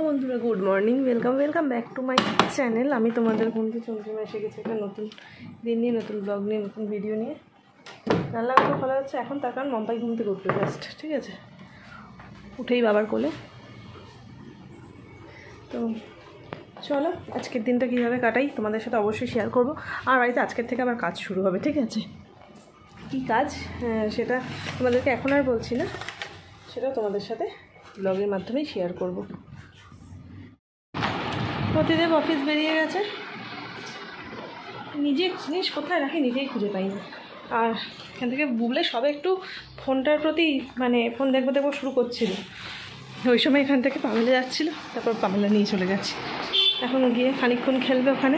বন্ধুরা, good morning, welcome back to my channel. আমি তোমাদের বন্ধু চন্দ্রিমা এসে গেছি একটা নতুন দিন নিয়ে, নতুন ব্লগ নিয়ে, নতুন ভিডিও নিয়ে। রান্নাঘর খোলা হচ্ছে এখন, তার কারণ মম্পাই ঘুম থেকে উঠলো জাস্ট, ঠিক আছে, উঠেই বাবার কোলে। তো চলো আজকের দিনটা কীভাবে কাটাই তোমাদের সাথে অবশ্যই শেয়ার করবো। আর বাড়িতে আজকের থেকে আবার কাজ শুরু হবে, ঠিক আছে। কী কাজ সেটা তোমাদেরকে এখন আর বলছি না, সেটা তোমাদের সাথে ব্লগের মাধ্যমেই শেয়ার করব। প্রতিদেব অফিস বেরিয়ে গেছে, নিজে জিনিস কোথায় রাখি নিজেই খুঁজে পাই না। আর এখান থেকে বুবলে সবে একটু ফোনটার প্রতি মানে ফোন দেখবো শুরু করছিল, ওই সময় এখান থেকে পামেলে যাচ্ছিলো, তারপর পামেলা নিয়ে চলে গেছে। এখন গিয়ে খানিকক্ষণ খেলবে ওখানে,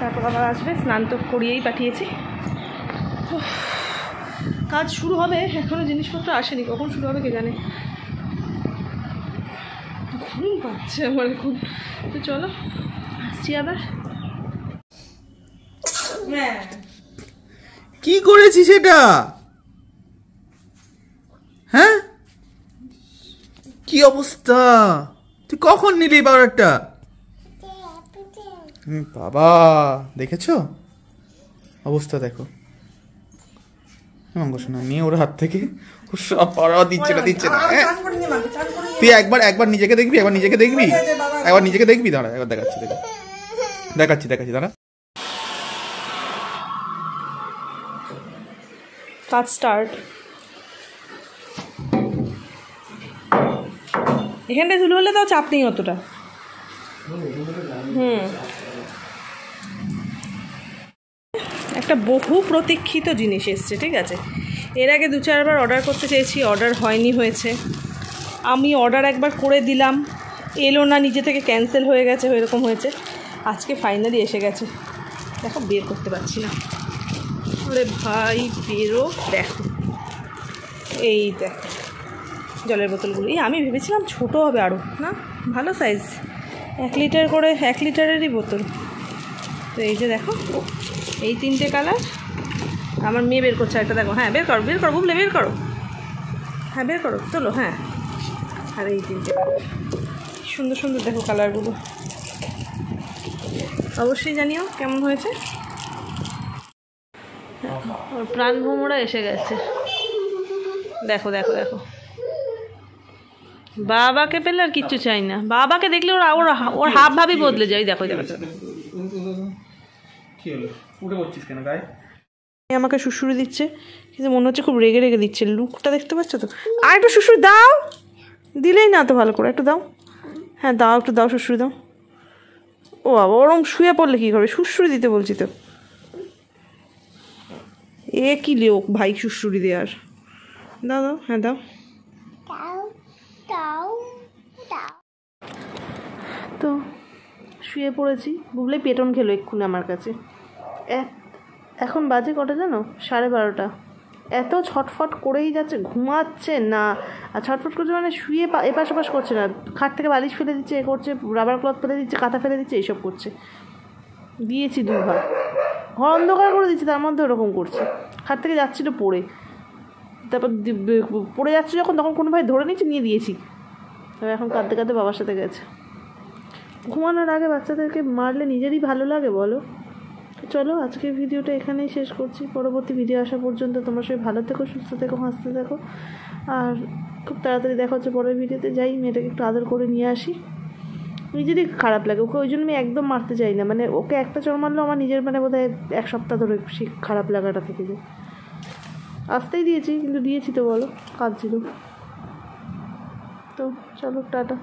তারপর আবার আসবে। স্নান তো করিয়েই পাঠিয়েছি। কাজ শুরু হবে, এখনও জিনিসপত্র আসেনি, কখন শুরু হবে কে জানে। ঘুম পাচ্ছে আমার এখন। তো চলো আসছি আবার। হ্যাঁ, কি করেছিস এটা? হ্যাঁ, কি অবস্থা? তুই কখন নিলি পাউডারটা? বাবা, দেখেছো অবস্থা? দেখো শোনা নিয়ে ওর হাত থেকে সব পাউডার দিচ্ছে না। তুই একবার নিজেকে দেখবি, একবার নিজেকে দেখবি। দাঁড়া, একবার দেখাচ্ছি দাঁড়া। কাজ স্টার্ট। এখানটায় ধুলো হলে তাও চাপ নেই অতটা। একটা বহু প্রতীক্ষিত জিনিস এসছে, ঠিক আছে। এর আগে 2-4বার অর্ডার করতে চেয়েছি, অর্ডার হয়েছে। আমি অর্ডার একবার করে দিলাম, এলো না, নিজে থেকে ক্যান্সেল হয়ে গেছে, এরকম হয়েছে। আজকে ফাইনালি এসে গেছে। দেখো, বের করতে পারছি না। ওরে ভাই বেরো, দেখো, এই দেখো জলের বোতলগুলো। আমি ভেবেছিলাম ছোট হবে আরও, না ভালো সাইজ, 1 লিটার করে, 1 লিটারেরই বোতল। তো এই যে দেখো, এই 3টে কালার। আমার মেয়ে বের করছে একটা, দেখো। হ্যাঁ, বের করো বুবলে, বের করো। হ্যাঁ, বের করো, তোলো। হ্যাঁ, আর এই 3টে কালার, সুন্দর সুন্দর দেখো কালারগুলো। অবশ্যই জানিও কেমন হয়েছে। ওর প্রাণ ভোমরা এসে গেছে, দেখো। বাবাকে পেলে আর কিচ্ছু চাই না, বাবাকে দেখলে ওর হাব ভাবই বদলে যায়। দেখো আমাকে শুশুরি দিচ্ছে, কিন্তু মনে হচ্ছে খুব রেগে দিচ্ছে। লুকটা দেখতে পাচ্ছ তো? আর একটু শুশুরি দাও, দিলেই না তো ভালো করে, একটু দাও। হ্যাঁ দাও, একটু দাও, শুশুরি দাও। ও বাবা, ওরম শুয়ে পড়লে কী করবে? শুশুরি দিতে বলছি তো। এ কি লোক ভাই, শুশুরি দেওয়ার। দাও। হ্যাঁ দাও। তো শুয়ে পড়েছি। বুবলে পেটন খেলো এক্ষুনি আমার কাছে। এখন বাজে কটা জানো? 12:30। এত ছটফট করেই যাচ্ছে, ঘুমাচ্ছে না। আর ছটফট করছে মানে শুয়ে এপাশ ওপাশ করছে না, খাট থেকে বালিশ ফেলে দিচ্ছে, এ করছে, রাবার ক্লথ ফেলে দিচ্ছে, কাঁথা ফেলে দিচ্ছে, এইসব করছে। দিয়েছি 2 ঘর, ঘর অন্ধকার করে দিচ্ছে, তার মধ্যে ওরকম করছে। খাট থেকে যাচ্ছিল পড়ে, তারপর পড়ে যাচ্ছে যখন, তখন কোনো ভাই ধরে নিচ্ছে, নিয়ে দিয়েছি। তবে এখন কাঁদতে বাবার সাথে গেছে। ঘুমানোর আগে বাচ্চাদেরকে মারলে নিজেরই ভালো লাগে বলো? চলো আজকের ভিডিওটা এখানেই শেষ করছি। পরবর্তী ভিডিও আসা পর্যন্ত তোমরা সবাই ভালো থেকো, সুস্থ থেকো, হাসতে থাকো। আর খুব তাড়াতাড়ি দেখা হচ্ছে পরের ভিডিওতে। যাই, মেয়েটাকে একটু আদর করে নিয়ে আসি। নিজেরই খারাপ লাগে ওকে, ওই জন্য আমি একদম মারতে চাই না। মানে ওকে একটা চড় মারলেও আমার নিজের মানে বোধহয় 1 সপ্তাহ ধরে সেই খারাপ লাগাটা থেকে যায়। আসতেই দিয়েছি, কিন্তু দিয়েছি তো বলো, কাঁদছিল। তো চলো, টাটা।